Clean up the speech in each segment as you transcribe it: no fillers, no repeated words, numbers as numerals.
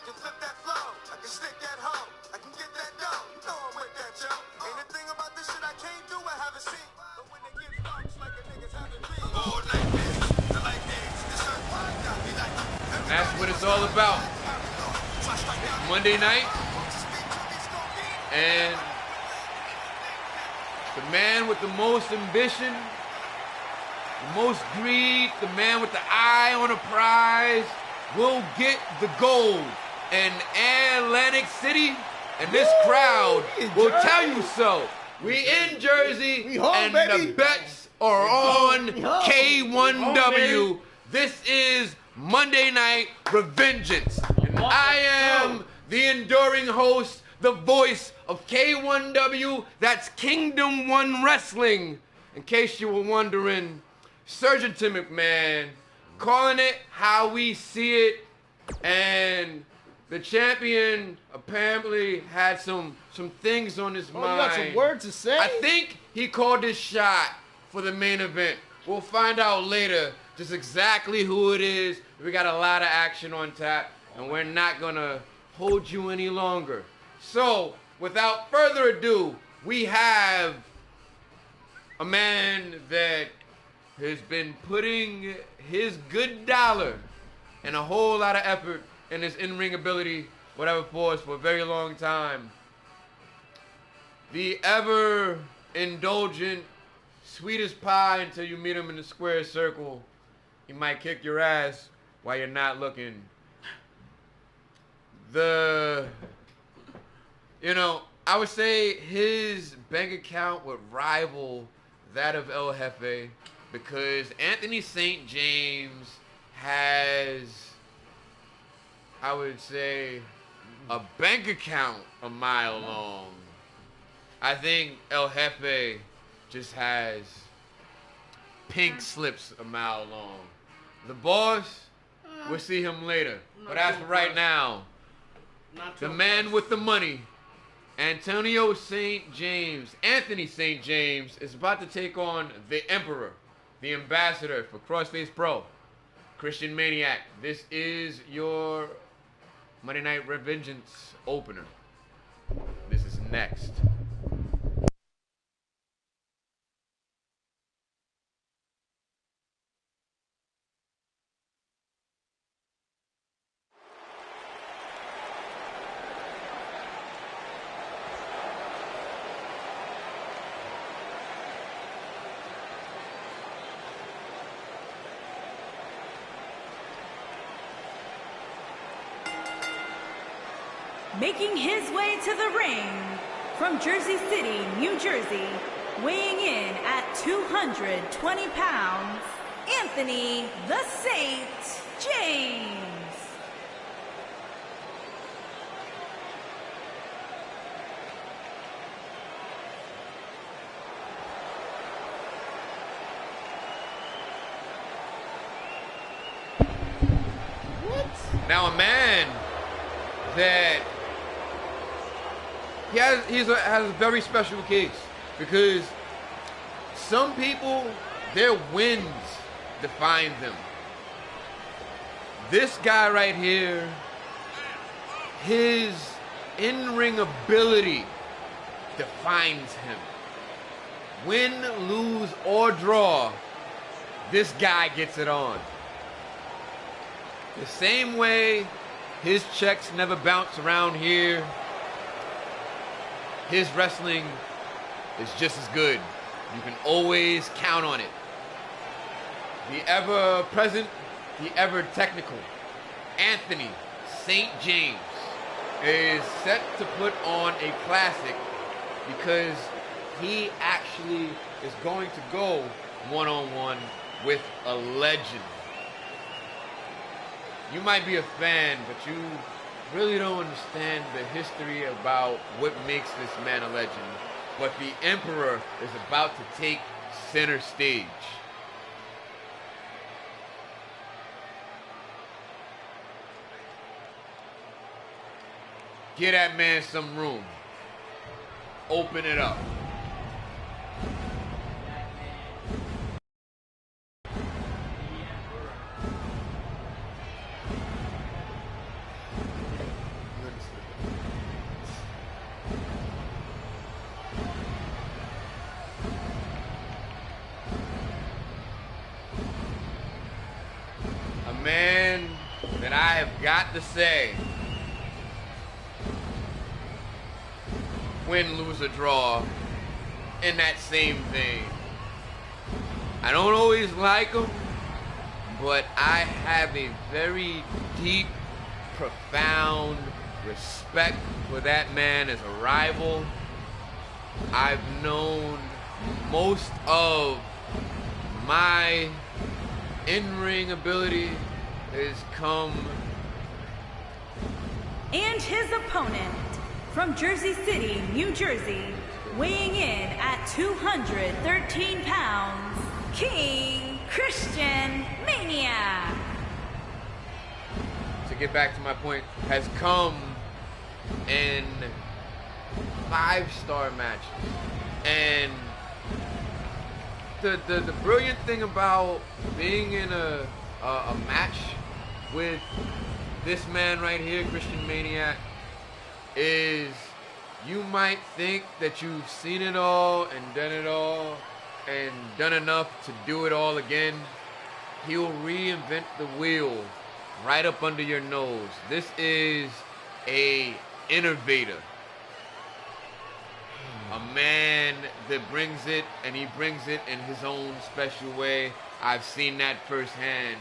can flip that flow, I can stick that hoe, I can get that dough. You know I'm with that, yo. Ain't a thing about this shit I can't do, I haven't seen. But when they get fucked, like a niggas have a dream. All like this, I like this, this hurt, got me like. And that's what it's all about. It's Monday night, and the man with the most ambition, the most greed, the man with the eye on a prize will get the gold. And Atlantic City and this crowd will tell you so. We in Jersey, and baby. the bets are on K1W. This is Monday Night Revengeance. I am the enduring host, the voice of K1W, that's Kingdom One Wrestling. In case you were wondering, Surgeon McMahon, calling it how we see it, and the champion apparently had some things on his mind. You got some words to say? I think he called his shot for the main event. We'll find out later just exactly who it is. We got a lot of action on tap, and we're not gonna hold you any longer. So, without further ado, we have a man that has been putting his good dollar and a whole lot of effort in his in-ring ability, whatever force, for a very long time. The ever-indulgent, sweetest pie until you meet him in the square circle. He might kick your ass while you're not looking. I would say his bank account would rival that of El Jefe, because Anthony St. James has, I would say, a bank account a mile long. I think El Jefe just has pink slips a mile long. The boss, we'll see him later. But as for right now, the man with the money, Anthony St. James, is about to take on the Emperor, the ambassador for Crossface Pro, Christian Maniac. This is your Monday Night Revengeance opener. This is next. Making his way to the ring from Jersey City, New Jersey, weighing in at 220 pounds, Anthony the Saint James. Now a man that he has a very special case, because some people, their wins define them. This guy right here, his in-ring ability defines him. Win, lose, or draw, this guy gets it on. The same way his checks never bounce around here, his wrestling is just as good. You can always count on it. The ever-present, the ever-technical Anthony St. James is set to put on a classic, because he actually is going to go one-on-one with a legend. You might be a fan, but you really don't understand the history about what makes this man a legend. But the Emperor is about to take center stage. Give that man some room. Open it up. that I have got to say, win, lose, or draw, in that same vein. I don't always like him, but I have a very deep, profound respect for that man as a rival. I've known most of my in-ring ability has come. And his opponent from Jersey City, New Jersey, weighing in at 213 pounds, King Christian Maniac. To get back to my point, has come in 5-star matches. And the brilliant thing about being in a match with this man right here, Christian Maniac, is you might think that you've seen it all and done enough to do it all again. He'll reinvent the wheel right up under your nose. This is a innovator. A man that brings it, and he brings it in his own special way. I've seen that firsthand.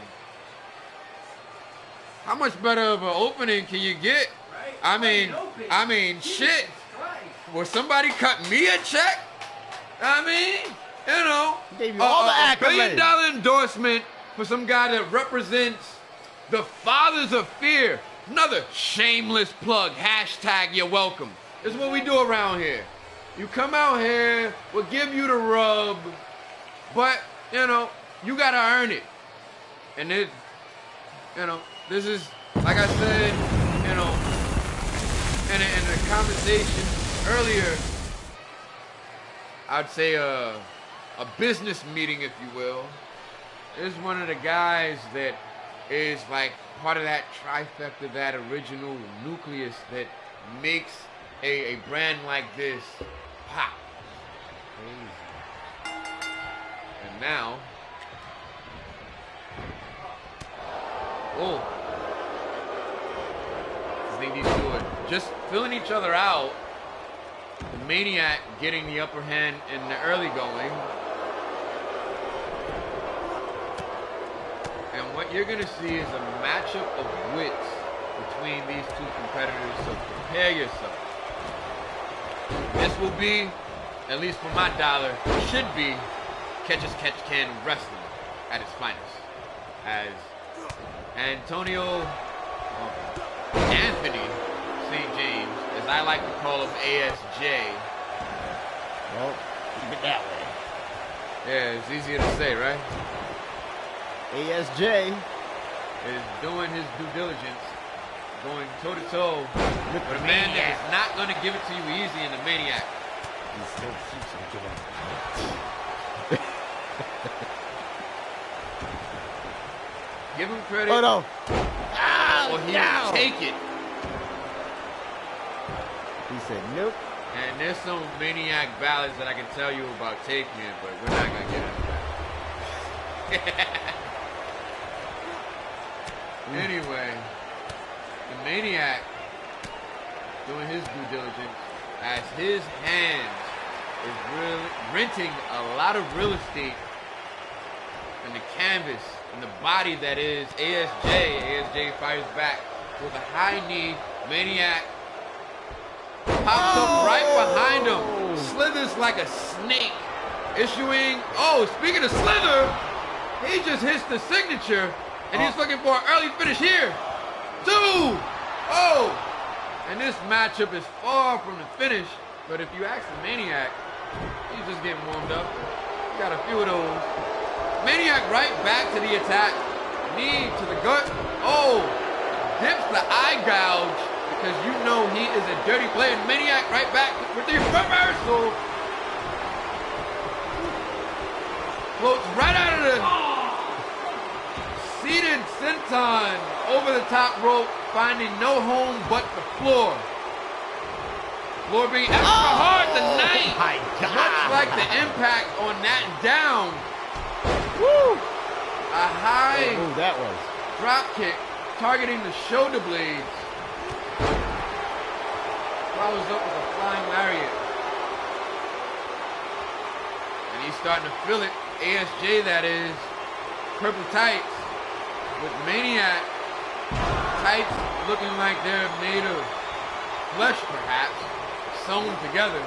How much better of an opening can you get? Right? I mean, shit. Will somebody cut me a check? I mean, you know, Gave you all the a $1 accolades. billion endorsement for some guy that represents the fathers of fear. Another shameless plug. Hashtag you're welcome. This is what we do around here. You come out here, we'll give you the rub, but, you know, you gotta earn it. And it, you know, this is, like I said, you know, in a conversation earlier, I'd say a business meeting, if you will. This is one of the guys that is like part of that trifecta, that original nucleus that makes a brand like this pop. And now, oh, I think these two are just filling each other out. The Maniac getting the upper hand in the early going. And what you're going to see is a matchup of wits between these two competitors, so prepare yourself. This will be, at least for my dollar, should be catch-as-catch-can wrestling at its finest. As Anthony St. James, as I like to call him, ASJ. Well, keep it that way. Yeah, it's easier to say, right? ASJ. Is doing his due diligence, going toe-to-toe with a man that is not going to give it to you easy in the Maniac. He still keeps on giving it. Give him credit, Oh, no. Ah, or he no. will take it. He said, nope. And there's some Maniac ballads that I can tell you about Take Me, but we're not going to get into that. Anyway, the Maniac doing his due diligence as his hands is renting a lot of real estate in the canvas and the body that is ASJ. ASJ fires back with a high knee. Maniac pops up right behind him, slithers like a snake, issuing, oh, speaking of slither, he just hits the signature. And he's looking for an early finish here. 2! Oh! And this matchup is far from the finish. But if you ask the Maniac, he's just getting warmed up. He got a few of those. Maniac right back to the attack. Knee to the gut. Oh! Dips the eye gouge because you know he is a dirty player. Maniac right back with the reversal. Floats right out of the... Seated senton over the top rope, finding no home but the floor. Floor being extra hard tonight. My God. Much like the impact on that down. Woo! A high What move that was. drop kick targeting the shoulder blades. Follows up with a flying lariat. And he's starting to feel it. ASJ, that is. Purple tights with Maniac. Tights looking like they're made of flesh, perhaps, sewn together.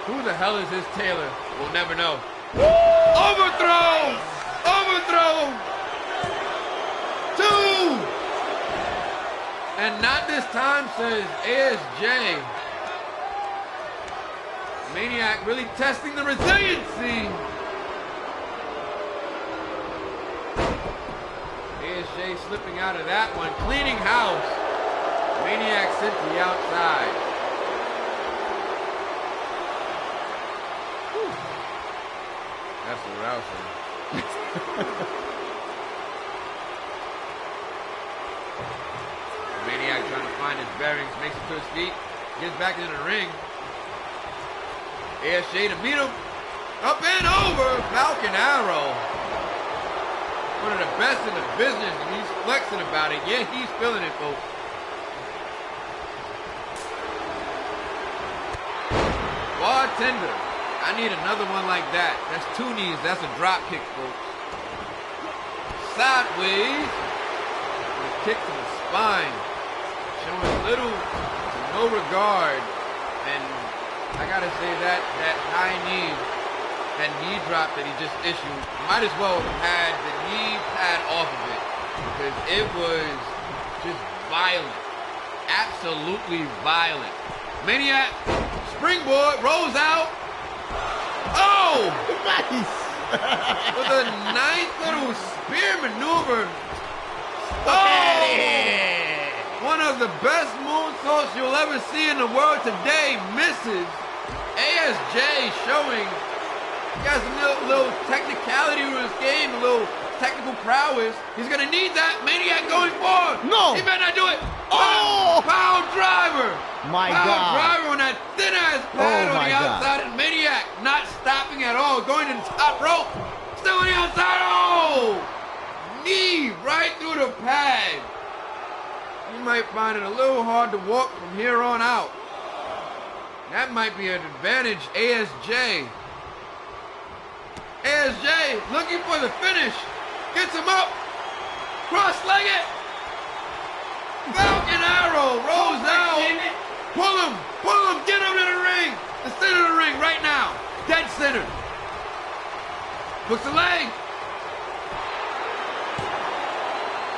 Who the hell is his tailor? We'll never know. Overthrow! Overthrow! 2! And not this time, says ASJ. Maniac really testing the resiliency. ASJ slipping out of that one. Cleaning house. Maniac sent to the outside. Whew. That's what I was saying. Maniac trying to find his bearings, makes it to his feet, gets back into the ring. ASJ to meet him. Up and over. Falcon Arrow. One of the best in the business, and he's flexing about it. Yeah, he's feeling it, folks. Bartender. I need another one like that. That's 2 knees. That's a drop kick, folks. Sideways. With a kick to the spine. Showing little to no regard. And I gotta say that high knee, that knee drop that he just issued, might as well have had the knee pad off of it, because it was just violent. Absolutely violent. Maniac, springboard, rolls out. Oh! Nice! With a nice little spear maneuver. One of the best moonsaults you'll ever see in the world today misses. ASJ showing he has a little technicality to his game, a little technical prowess. He's gonna need that. Maniac going forward. No! He better not do it. Oh! Power driver. My Power God. driver on that thin ass pad Oh, on my the outside, and Maniac not stopping at all, going to the top rope. Still on the outside. Oh! Knee right through the pad. You might find it a little hard to walk from here on out. That might be an advantage, ASJ. ASJ looking for the finish. Gets him up. Cross-legged. Falcon Arrow rolls out. Pull him. Pull him. Get him to the ring. The center of the ring right now. Dead center. Hooks the leg.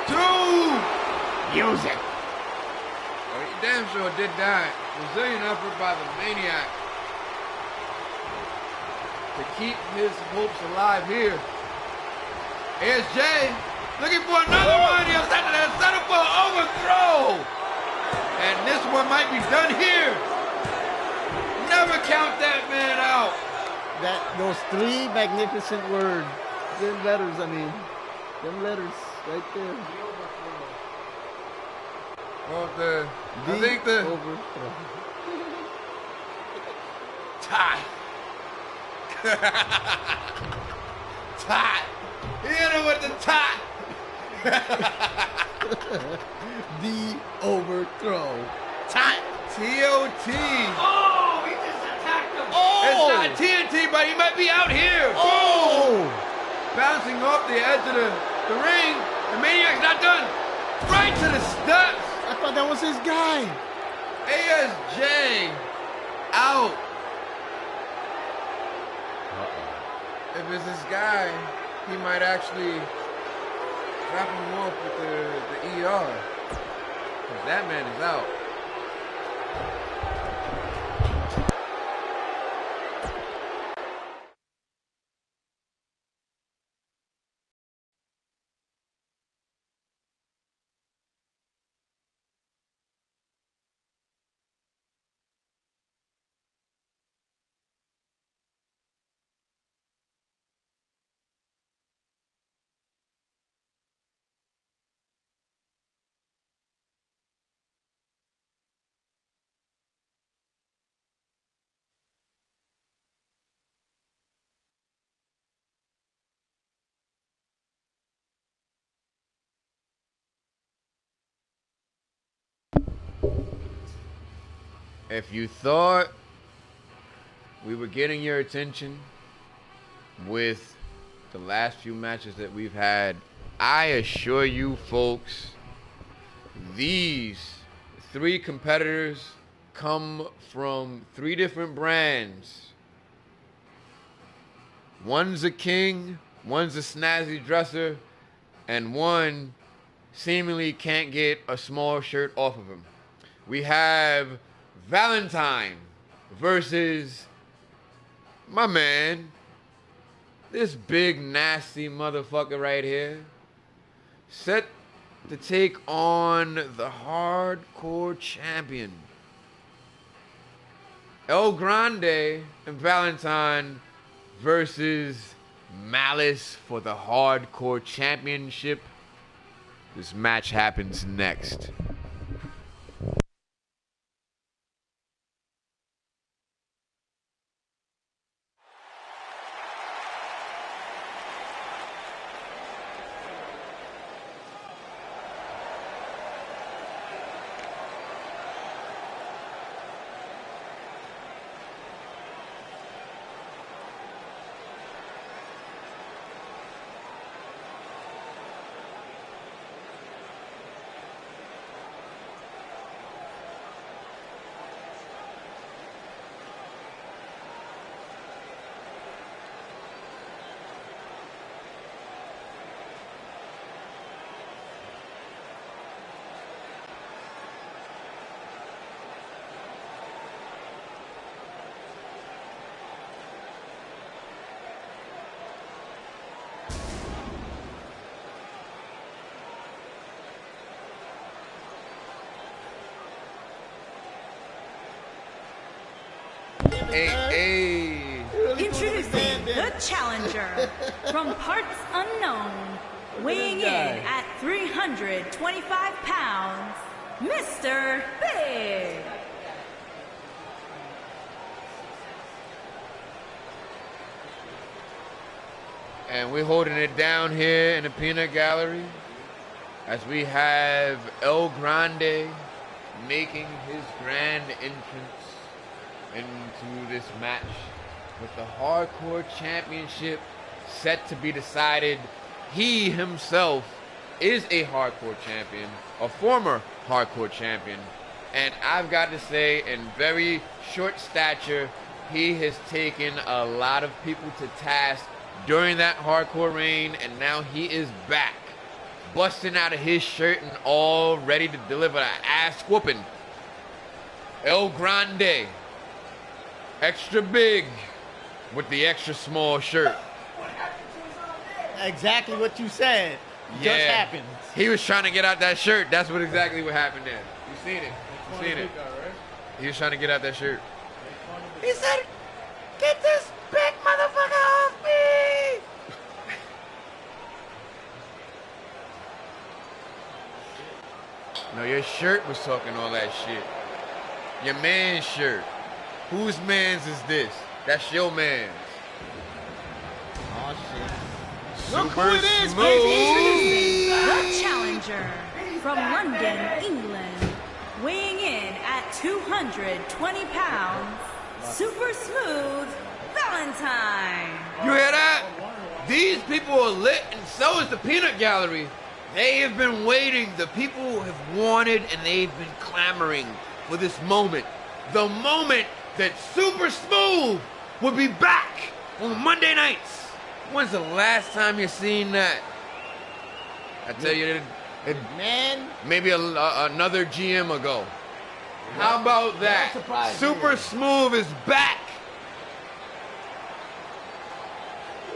2. Use it. Oh, he damn sure did that. Brazilian effort by the Maniac to keep his hopes alive here. ASJ looking for another one. He'll set up for an overthrow. And this one might be done here. Never count that man out. Those 3 magnificent words. Them letters, I mean. Them letters right there. Well, I think the overthrow. tie. Tie. Hit him with the tie. The overthrow. Tie. TOT. Oh, he just attacked him. It's Oh! not TNT, but he might be out here. Oh! Bouncing off the edge of the ring. The Maniac's not done. Right to the steps. I thought that was his guy. ASJ out. If it's this guy, he might actually wrap him off with the ER. Because that man is out. If you thought we were getting your attention with the last few matches that we've had, I assure you folks, these 3 competitors come from 3 different brands. One's a king, one's a snazzy dresser, and one seemingly can't get a small shirt off of him. We have Valentine versus my man, this big nasty motherfucker right here, set to take on the hardcore champion. El Grande and Valentine versus Malice for the hardcore championship. This match happens next. Hey. Introducing the challenger from parts unknown, weighing in at 325 pounds, Mr. Big. And we're holding it down here in the peanut gallery as we have El Grande making his grand entrance into this match with the hardcore championship set to be decided. He himself is a hardcore champion, a former hardcore champion, and I've got to say, in very short stature, he has taken a lot of people to task during that hardcore reign, and now he is back, busting out of his shirt and all ready to deliver an ass whooping. El Grande, extra big with the extra small shirt. Exactly what you said. Just happened. He was trying to get out that shirt. That's exactly what happened there. You seen it. You seen it. He was trying to get out that shirt. He said, "Get this big motherfucker off me!" No, your shirt was talking all that shit. Your man's shirt. Whose man's is this? That's your man's. Oh shit. Super Look who it is, smooth. baby! The challenger from London, England, weighing in at 220 pounds, Super Smooth Valentine. You hear that? These people are lit, and so is the peanut gallery. They have been waiting. The people have wanted, and they've been clamoring for this moment. The moment that Super Smooth will be back on Monday nights. When's the last time you seen that? I tell you, Man, maybe another GM ago. How about that? surprised Super me. Smooth is back.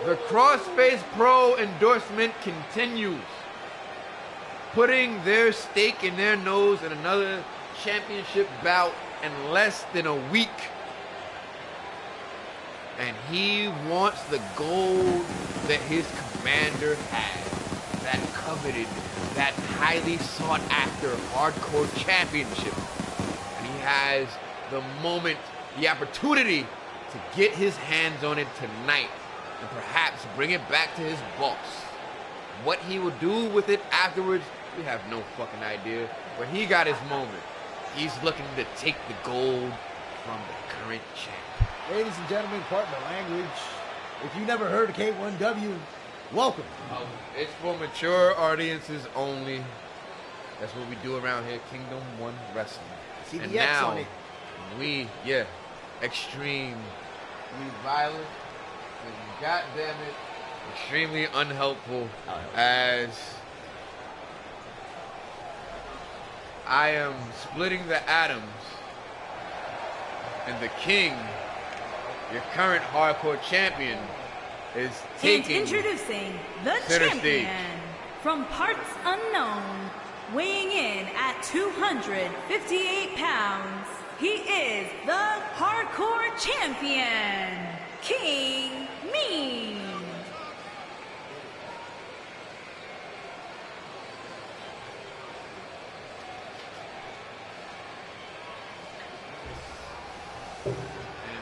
The Crossface Pro endorsement continues, putting their stake in their nose in another championship bout in less than a week. And he wants the gold that his commander has, that coveted, that highly sought after hardcore championship. And he has the moment, the opportunity to get his hands on it tonight and perhaps bring it back to his boss. What he will do with it afterwards, we have no fucking idea. But he got his moment. he's looking to take the gold from the current champ. Ladies and gentlemen, pardon the language. If you never heard of K1W, welcome. It's for mature audiences only. That's what we do around here, Kingdom 1 Wrestling. See And the X now, on it. extreme, violent, and goddamn it, extremely unhelpful as I am splitting the atoms and the king, your current hardcore champion, is And taking introducing the center champion stage. from parts unknown, weighing in at 258 pounds. He is the hardcore champion, King Mean. And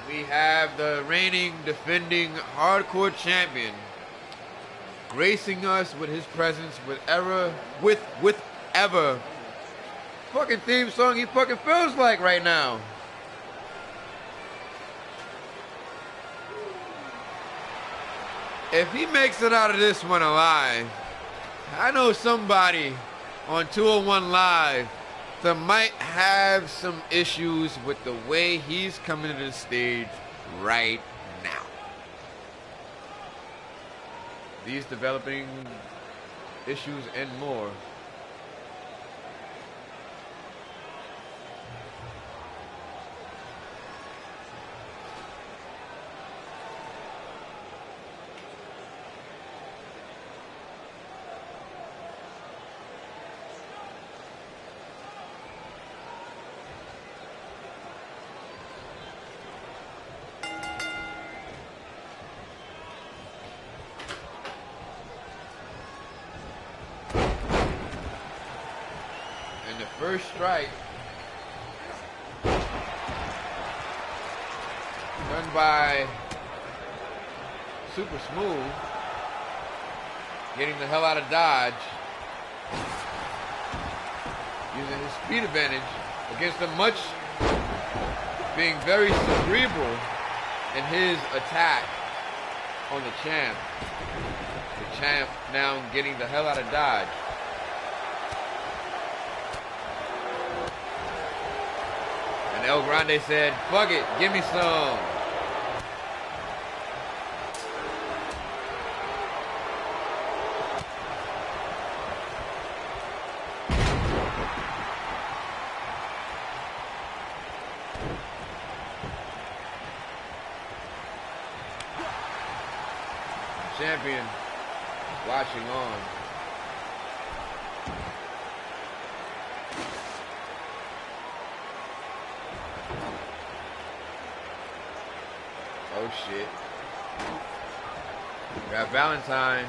we have the reigning, defending hardcore champion gracing us with his presence with ever fucking theme song he fucking feels like right now. If he makes it out of this one alive, I know somebody on 201 Live that might have some issues with the way he's coming to the stage right now. These developing issues and more. And the first strike done by Super Smooth, getting the hell out of dodge, using his speed advantage against a much, being very cerebral in his attack on the champ. The champ now getting the hell out of dodge. And El Grande said, fuck it, give me some. Champion watching on. Oh shit. Got Valentine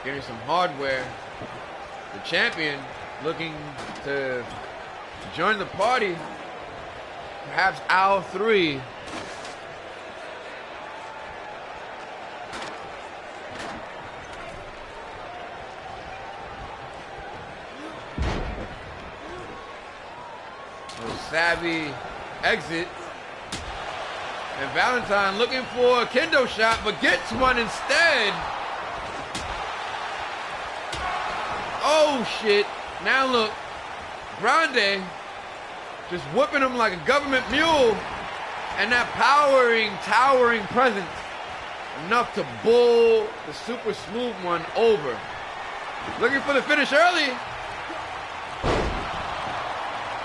getting some hardware. The champion looking to join the party. Perhaps Owl 3. Savvy exit. And Valentine looking for a kendo shot, but gets one instead. Oh shit. Now look. Grande just whooping him like a government mule. And that towering presence. Enough to bull the Super Smooth one over. Looking for the finish early.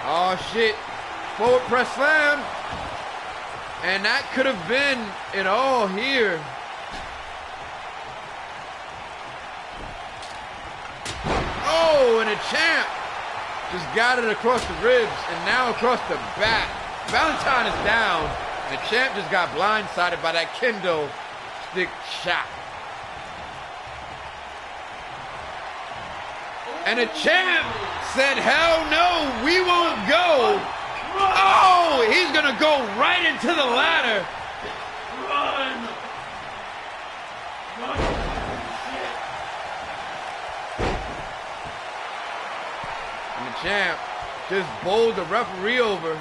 Oh shit. Forward press slam. And that could have been it all here. Oh, and the champ just got it across the ribs and now across the back. Valentine is down. And the champ just got blindsided by that kendo stick shot. And the champ said, hell no, we won't go. Oh, he's going to go right into the ladder. Run! Run! Shit! And the champ just bowled the referee over.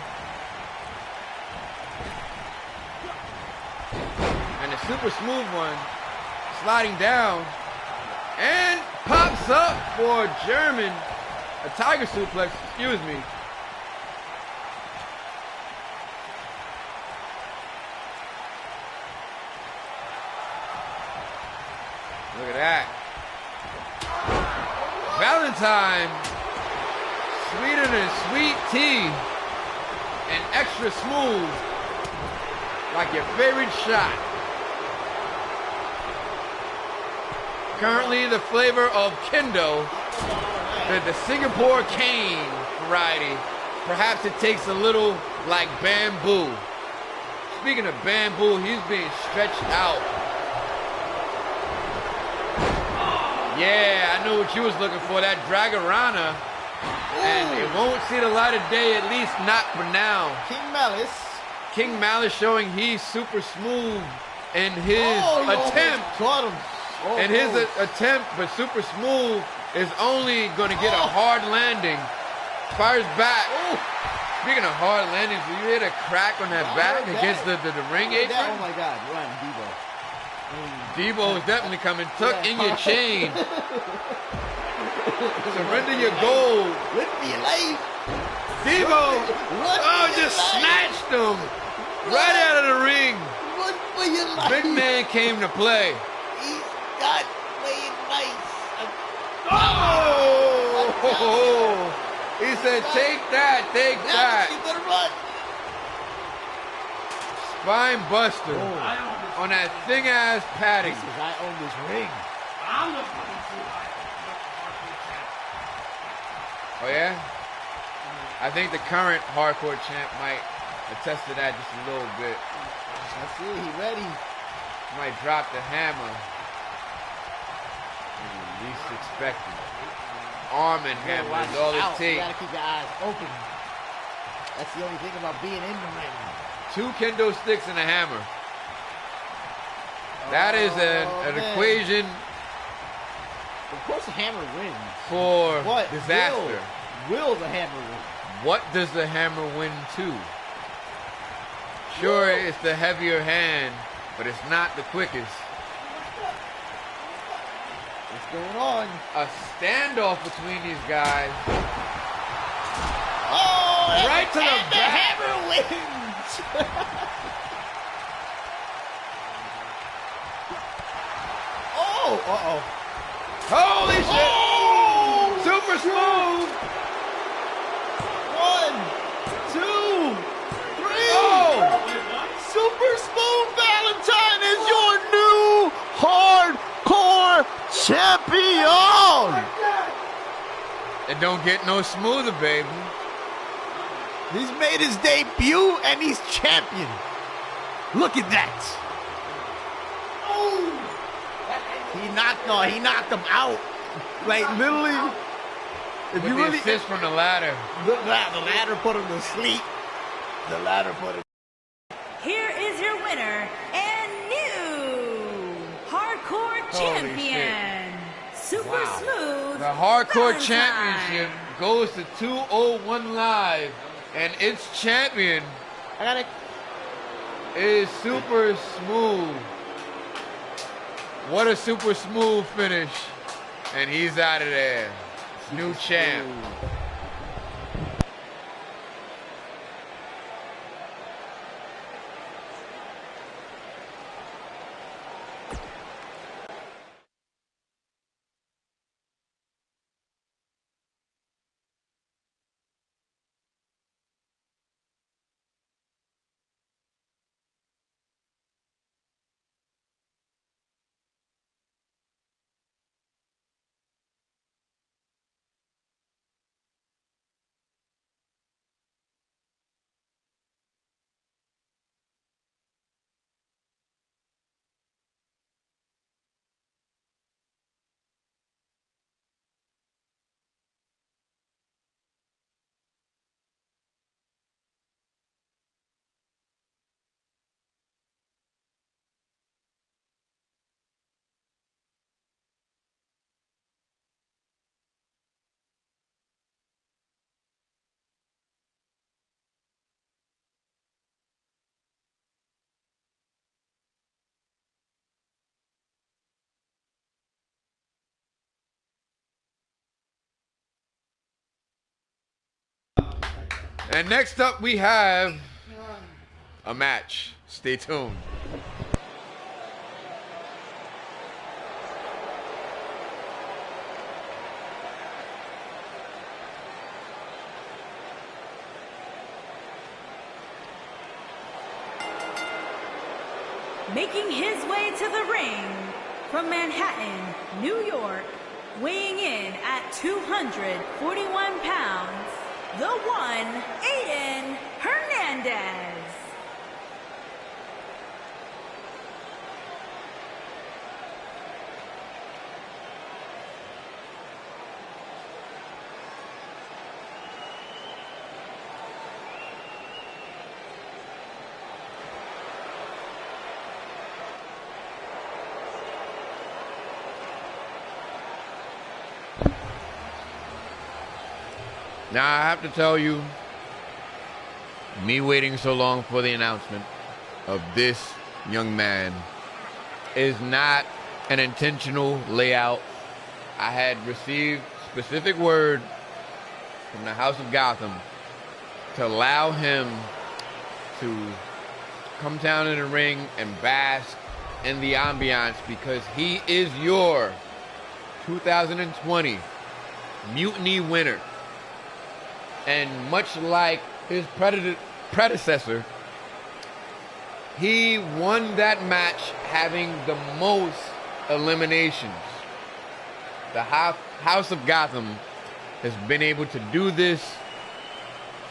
And the super smooth one sliding down and pops up for a German, a tiger suplex, excuse me. Look at that. Valentine, sweeter than sweet tea and extra smooth, like your favorite shot. Currently the flavor of Kendo, the Singapore cane variety. Perhaps it tastes a little like bamboo. Speaking of bamboo, he's being stretched out. Yeah, I know what you was looking for, that Dragorana. And it won't see the light of day, at least not for now. King Malice. King Malice showing he's super smooth in his attempt. Caught him. And his attempt, but super smooth, is only going to get a hard landing. Fires back. Speaking of hard landings, will you hit a crack on that back against the ring apron? Oh my God, run, Debo. Debo is definitely coming. Tuck in your chain. Surrender your gold. Run for your life. Debo, Run just snatched him right out of the ring. Run for your life. Big man came to play. He's not playing nice. Oh! He said, take that, take that. You better run. Spine buster on that thing ass padding. He says, I own this ring. I'm the fucking true Oh yeah? I think the current hardcore champ might attest to that just a little bit. Let's see, he ready. Might drop the hammer. Least expected. Arm and hammer is all it You takes. gotta keep your eyes open. That's the only thing about being in the ring. 2 kendo sticks and a hammer. That is an equation Of course the hammer wins. for What? disaster. Will the hammer win? What does the hammer win to? Sure, it's the heavier hand, but it's not the quickest. What's going on? A standoff between these guys. Oh! Right to the and the back. hammer wins! Oh! Uh-oh. Holy shit! Oh! Super smooth! 1, 2, 3! Oh! Super Smooth Valentine is your new hardcore champion! It don't get no smoother, baby. He's made his debut and he's champion. Look at that. He knocked him out. Like literally. If With you the really assist from the ladder. the ladder put him to sleep. The ladder put him. Here is your winner and new hardcore Holy champion, Super Smooth. The hardcore Valentine. championship goes to 201 Live, and its champion I gotta. is Super Smooth. What a super smooth finish. And he's out of there. New champ. And next up, we have a match. Stay tuned. Making his way to the ring from Manhattan, New York, weighing in at 241 pounds, the one, Aiden Hernandez. Now, I have to tell you, me waiting so long for the announcement of this young man is not an intentional layout. I had received specific word from the House of Gotham to allow him to come down in the ring and bask in the ambiance because he is your 2020 Mutiny winner. And much like his predecessor, he won that match having the most eliminations. The House of Gotham has been able to do this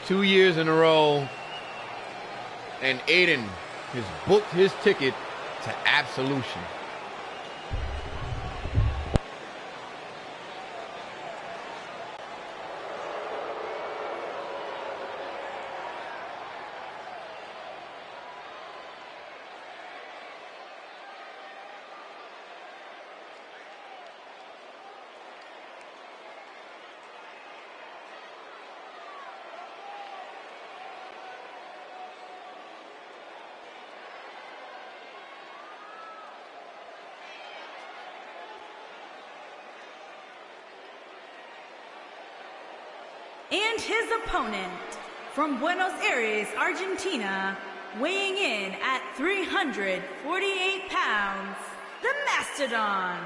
2 years in a row, and Aiden has booked his ticket to absolution. And his opponent from Buenos Aires, Argentina, weighing in at 348 pounds, the Mastodon.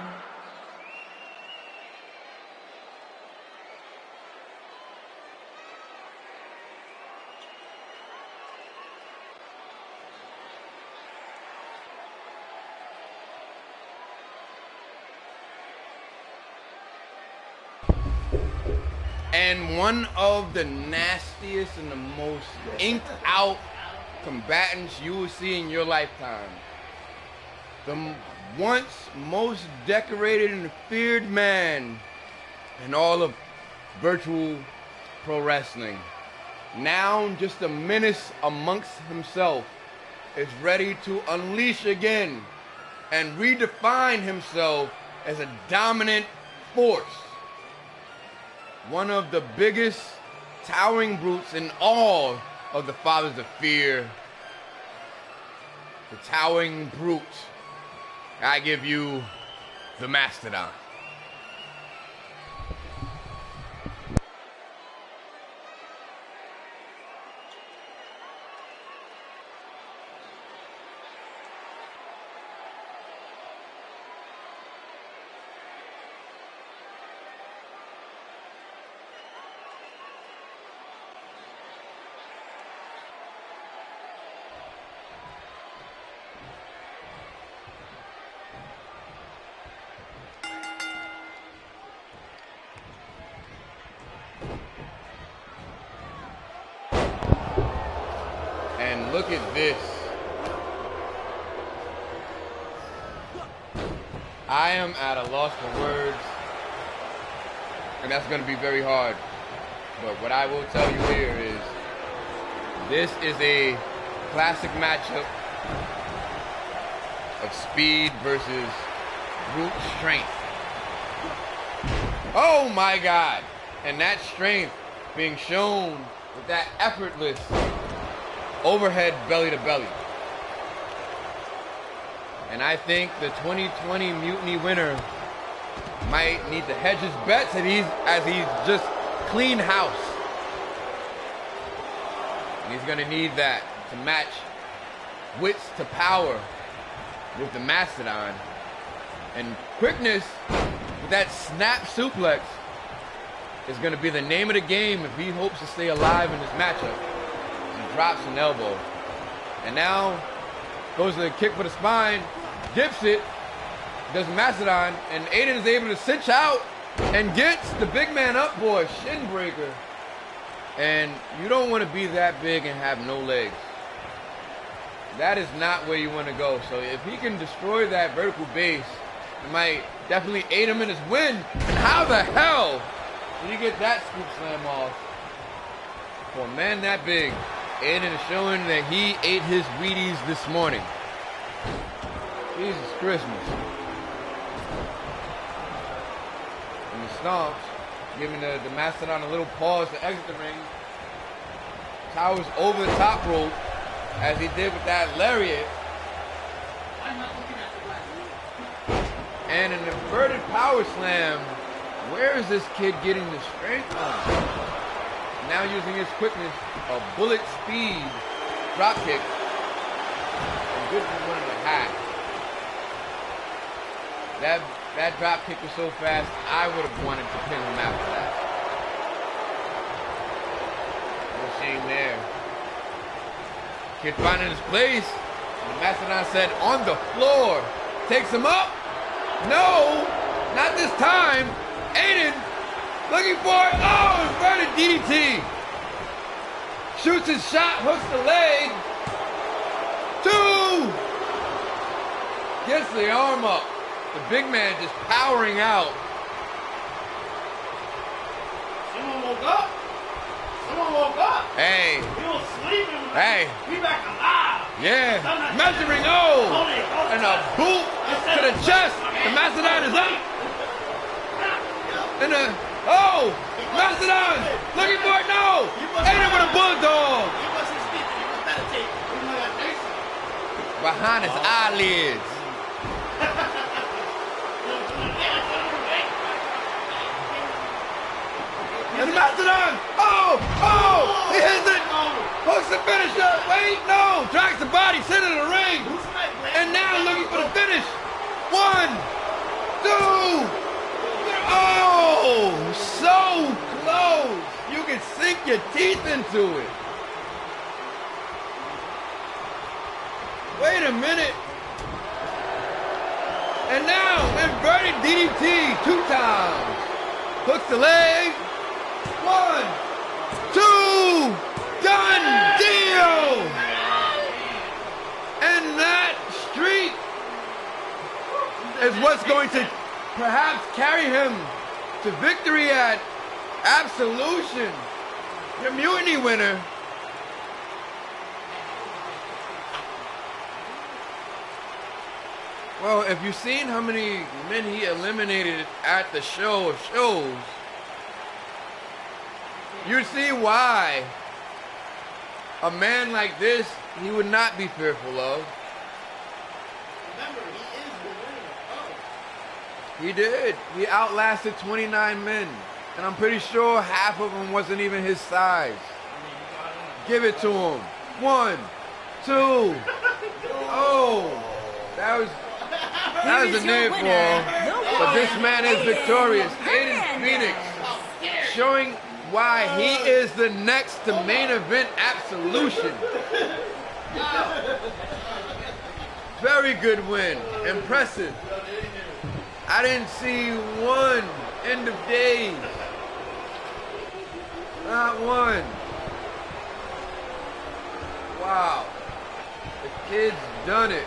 And one of the nastiest and the most inked out combatants you will see in your lifetime. The once most decorated and feared man in all of virtual pro wrestling. Now just a menace amongst himself, is ready to unleash again and redefine himself as a dominant force. One of the biggest towering brutes in all of the Fathers of Fear. The towering brute. I give you the Mastodon. And look at this. I am at a loss for words, and that's going to be very hard. But what I will tell you here is, this is a classic matchup of speed versus brute strength. Oh my God! And that strength being shown with that effortless overhead belly to belly. And I think the 2020 Mutiny winner might need to hedge his bets as he's just clean house. And he's going to need that to match wits to power with the Mastodon. And quickness with that snap suplex is going to be the name of the game if he hopes to stay alive in this matchup. He drops an elbow. And now goes to the kick for the spine, dips it, does Mastodon, and Aiden is able to cinch out and gets the big man up for a shin breaker. And you don't want to be that big and have no legs. That is not where you want to go. So if he can destroy that vertical base, it might definitely aid him in his win. And how the hell did he get that scoop slam off? For a man that big, Aiden is showing that he ate his Wheaties this morning. Jesus Christmas. And the stomps, giving the Mastodon a little pause to exit the ring. Towers over the top rope, as he did with that lariat. And an inverted power slam. Where is this kid getting the strength from? Now using his quickness, a bullet speed drop kick. And good for 1.5. That drop kick was so fast, I would have wanted to pin him after that. No shame there. Kid finding his place. And the Mastodon said, on the floor. Takes him up. No, not this time. Aiden looking for it. Oh, inverted DDT. Shoots his shot, hooks the leg. 2. Gets the arm up. The big man just powering out. Someone woke up. Someone woke up. Hey. He was sleeping. Hey. We back alive. Yeah. Measuring O. Hold it. And a boot to the chest. The Mastodon is up. And Mastodon looking for it. No. Aiden with a bulldog. He wasn't sleeping. He was meditating. He was meditation. Behind his eyelids. And the Mastodon. He hits it. Hooks the finisher. Wait, no. Drags the body, center of the ring. And now looking for the finish. 1, 2. Oh, so close. You can sink your teeth into it. Wait a minute. And now inverted DDT 2 times. Hooks the leg. 1, 2. Done deal. And that streak is what's going to perhaps carry him to victory at Absolution. Your Mutiny winner. Well, if you've seen how many men he eliminated at the show of shows, you see why a man like this he would not be fearful of. Remember, he is the winner. He did. He outlasted 29 men. And I'm pretty sure half of them wasn't even his size. Give it to him. 1, 2. Oh, that was Here a is near your fall. winner, But this man is victorious. Aiden Phoenix showing why he is the next to main event Absolution. Very good win. Impressive. I didn't see one end of days. Not one. Wow. The kid's done it.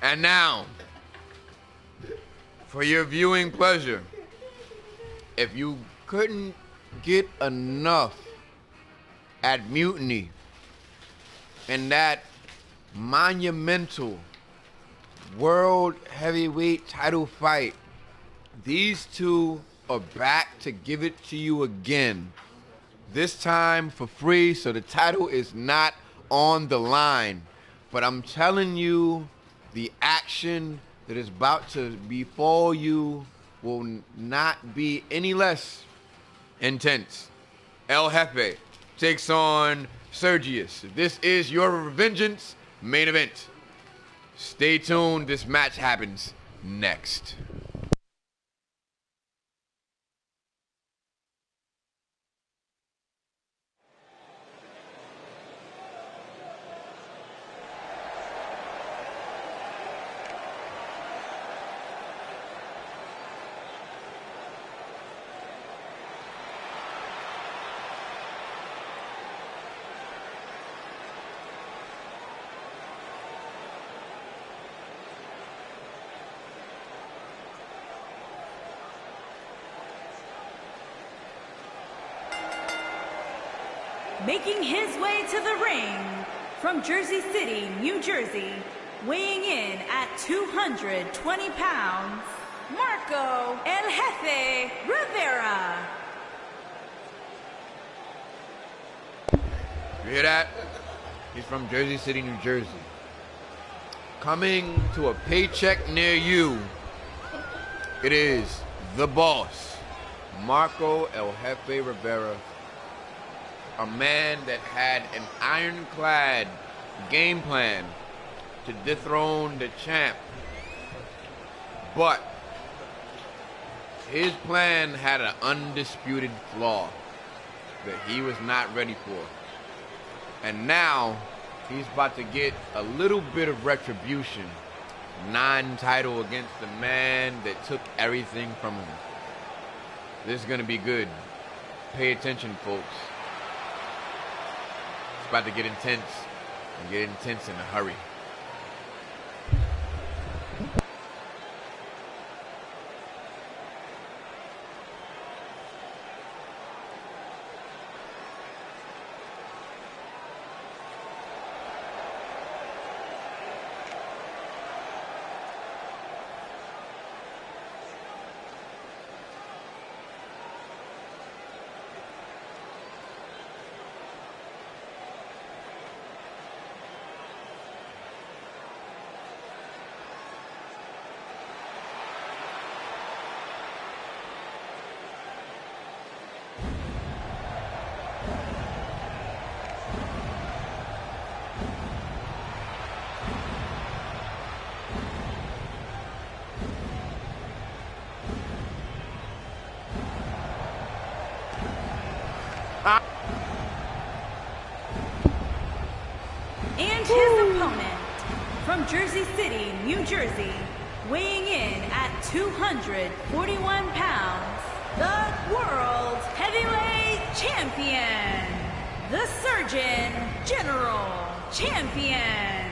And now, for your viewing pleasure, if you couldn't get enough at Mutiny in that monumental world heavyweight title fight, these two are back to give it to you again. This time for free, so the title is not on the line. But I'm telling you, the action that is about to befall you will not be any less intense. El Jefe takes on Sergius. This is your Vengeance main event. Stay tuned, this match happens next. Making his way to the ring from Jersey City, New Jersey, weighing in at 220 pounds, Marco El Jefe Rivera. You hear that? He's from Jersey City, New Jersey. Coming to a paycheck near you, it is the boss, Marco El Jefe Rivera. A man that had an ironclad game plan to dethrone the champ. But his plan had an undisputed flaw that he was not ready for. And now he's about to get a little bit of retribution. Non-title against the man that took everything from him. This is going to be good. Pay attention, folks. It's about to get intense, and get intense in a hurry. And his opponent from Jersey City, New Jersey, weighing in at 241 pounds, the World Heavyweight Champion, the Surgeon General Champion.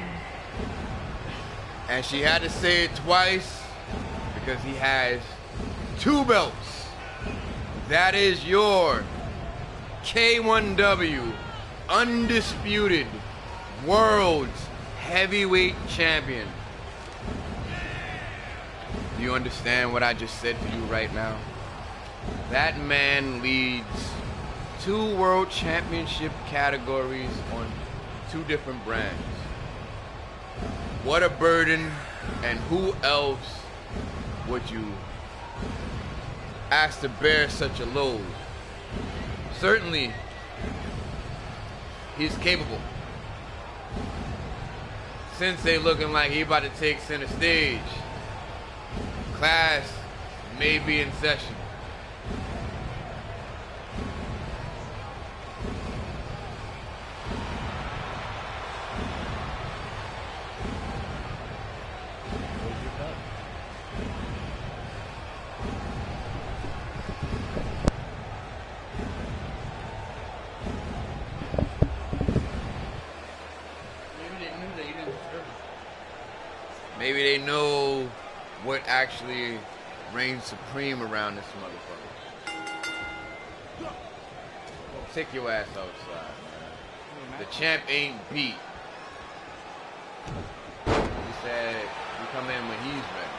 And she had to say it twice because he has 2 belts. That is your K1W undisputed World's Heavyweight Champion. Do you understand what I just said to you right now? That man leads 2 World Championship categories on 2 different brands. What a burden, and who else would you ask to bear such a load? Certainly, he's capable. Sensei looking like he about to take center stage. Class may be in session. Maybe they know what actually reigns supreme around this motherfucker. Take your ass outside, man. The champ ain't beat. He said you come in when he's ready.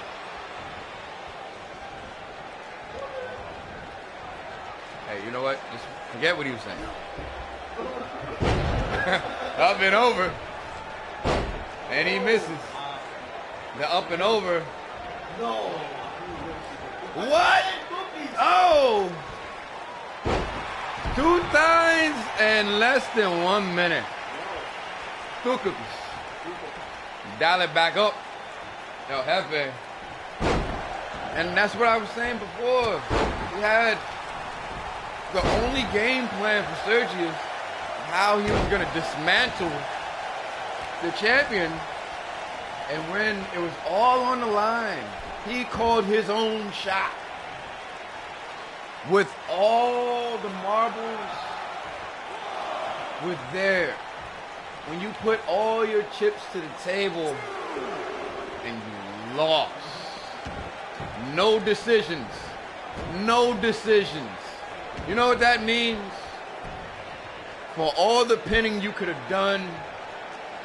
Hey, you know what? Just forget what he was saying. Up and over. And he misses. The up and over. No. What? Oh! 2 times in less than 1 minute. 2 cookies. Dial it back up. El Jefe. And that's what I was saying before. He had the only game plan for Sergio, how he was going to dismantle the champion. And when it was all on the line, he called his own shot. With all the marbles with there. When you put all your chips to the table and you lost. No decisions. No decisions. You know what that means? For all the pinning you could have done,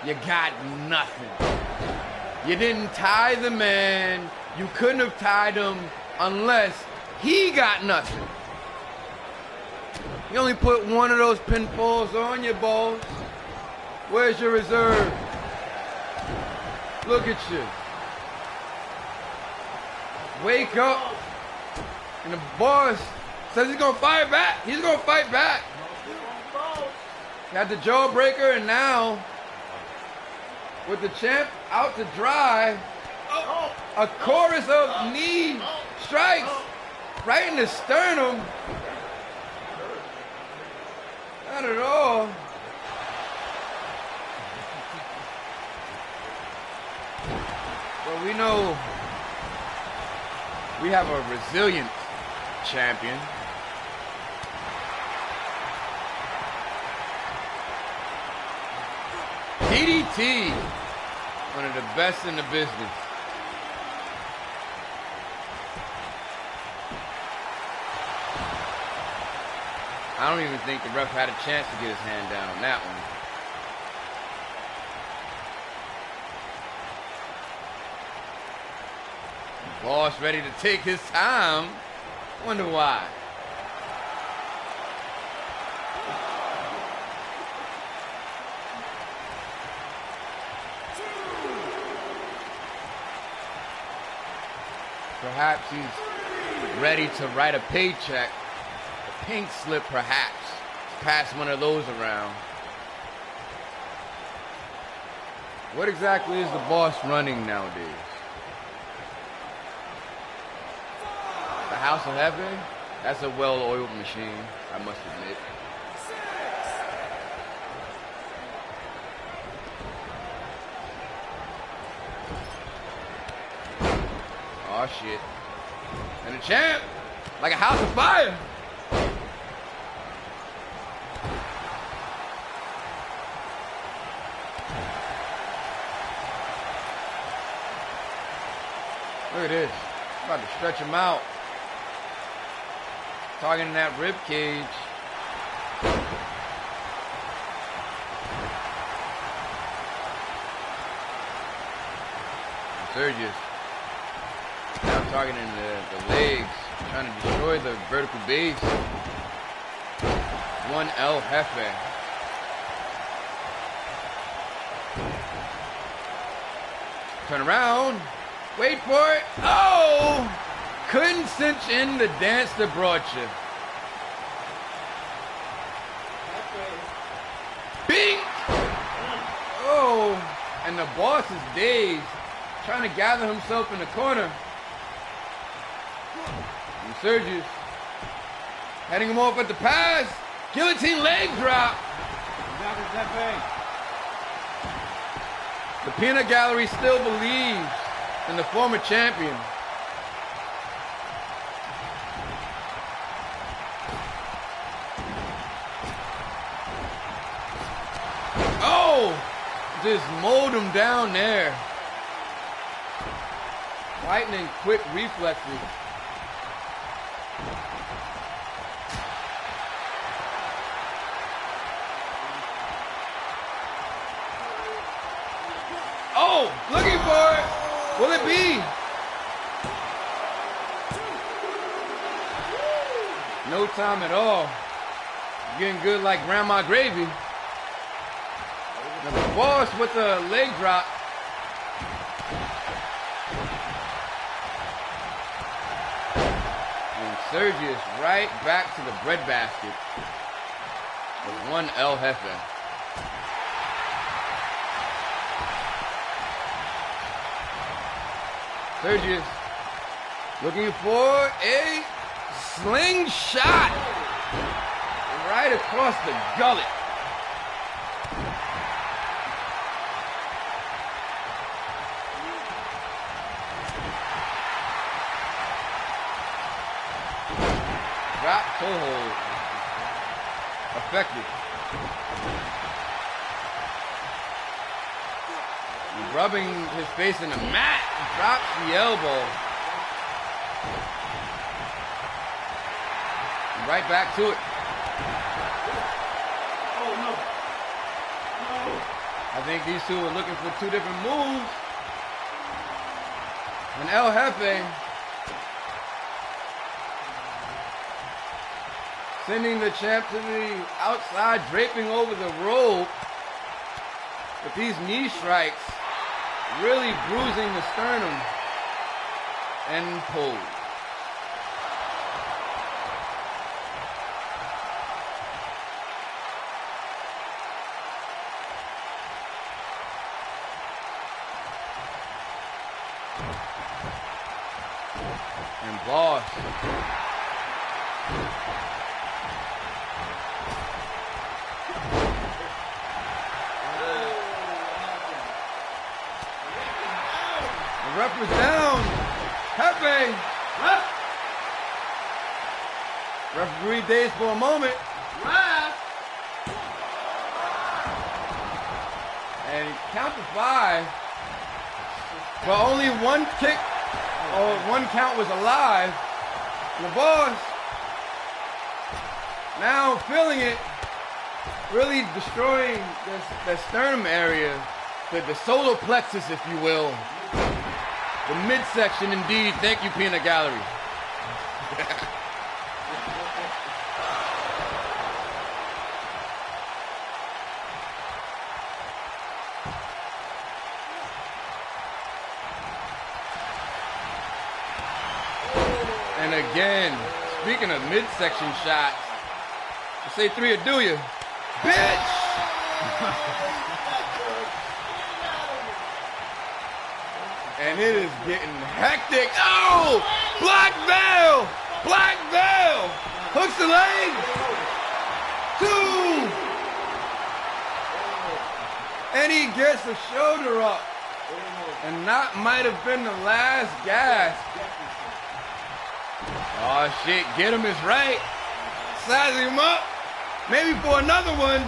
you got nothing. You didn't tie the man. You couldn't have tied him unless he got nothing. You only put one of those pinfalls on your balls. Where's your reserve? Look at you. Wake up. And the boss says he's going to fight back. He's going to fight back. Got the jawbreaker, and now, with the champ out to dry, a chorus of knee strikes right in the sternum. Not at all. Well, we know we have a resilient champion. DDT, one of the best in the business. I don't even think the ref had a chance to get his hand down on that one. Boss ready to take his time. Wonder why. Perhaps he's ready to write a paycheck, a pink slip perhaps, pass one of those around. What exactly is the boss running nowadays? The House of Heaven? That's a well-oiled machine, I must admit. Oh shit. And the champ, like a house of fire. Look at this. About to stretch him out. Targeting that rib cage. Sergius. Now targeting the legs, trying to destroy the vertical base. One El Jefe. Turn around. Wait for it. Oh! Couldn't cinch in the dance that brought you. Bing! Oh! And the boss is dazed, trying to gather himself in the corner. And Sergius heading him off at the pass. Guillotine leg drop. The peanut gallery still believes in the former champion. Oh! Just mowed him down there. Lightning quick reflexes. Oh, looking for it. Will it be? No time at all. Getting good like grandma gravy. Now the boss with the leg drop. And Sergius right back to the breadbasket with one El Jefe. Sergius looking for a slingshot right across the gullet. Drop toe hold. Effective. Rubbing his face in the mat. Drops the elbow. Right back to it. Oh, no. No. I think these two are looking for two different moves. And El Jefe sending the champ to the outside, draping over the rope. But these knee strikes really bruising the sternum and pull. And boss. The ref was down. Jefe. Referee dazed for a moment. And he counted 5. But only one kick or one count was alive. And the boss, now feeling it, really destroying the sternum area, the solar plexus, if you will. The midsection, indeed. Thank you, Peanut Gallery. And again, speaking of midsection shots, I say 3 or do you? Bitch! And it is getting hectic. Oh! Black Veil! Black Veil! Hooks the leg! 2! And he gets the shoulder up. And that might have been the last gasp. Oh shit, get him is right. Size him up. Maybe for another one.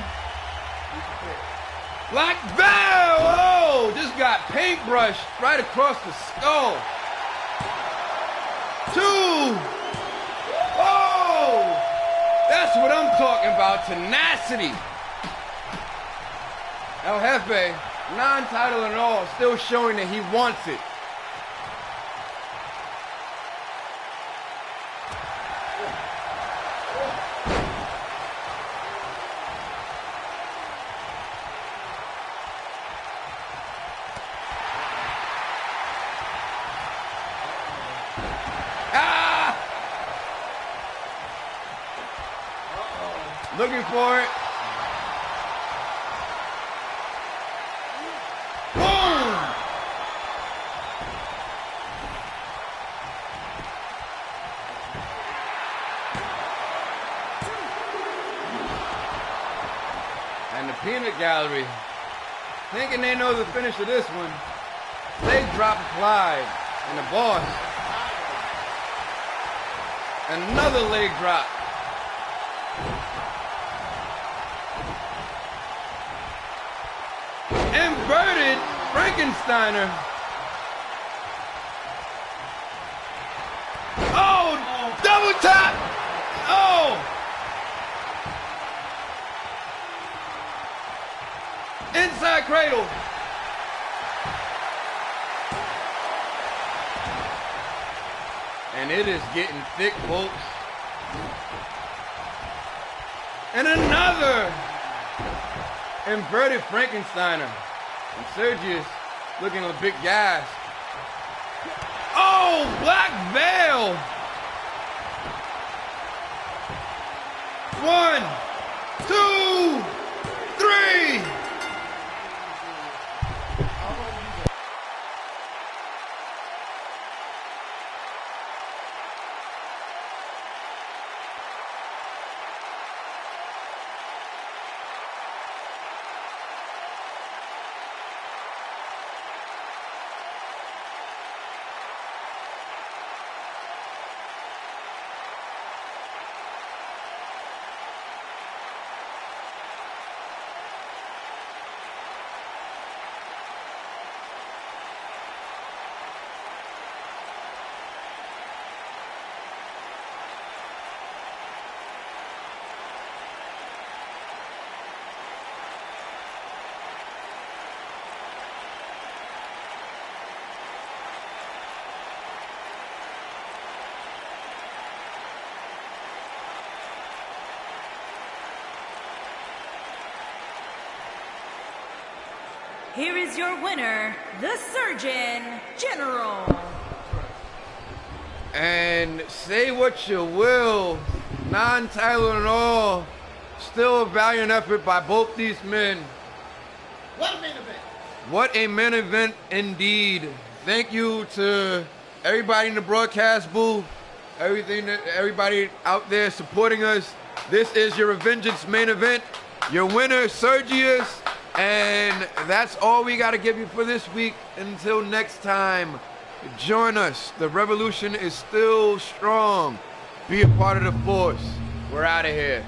Black Veil! Oh, just got paintbrushed right across the skull. 2! Oh! That's what I'm talking about, tenacity. El Jefe, non-title and all, still showing that he wants it. Looking for it. Boom! And the Peanut Gallery, thinking they know the finish of this one, leg drop applied. And the boss, another leg drop. Inverted Frankensteiner. double top. Oh. Inside cradle. And it is getting thick, folks. And another inverted Frankensteiner. And Sergius looking a bit gassed. Oh, Black Veil. 1, 2, 3. Here is your winner, the Surgeon General. And say what you will, non-title and all, still a valiant effort by both these men. What a main event. What a main event indeed. Thank you to everybody in the broadcast booth, everybody out there supporting us. This is your Revengeance main event. Your winner, Sergius. And that's all we got to give you for this week. Until next time, join us. The revolution is still strong. Be a part of the force. We're out of here.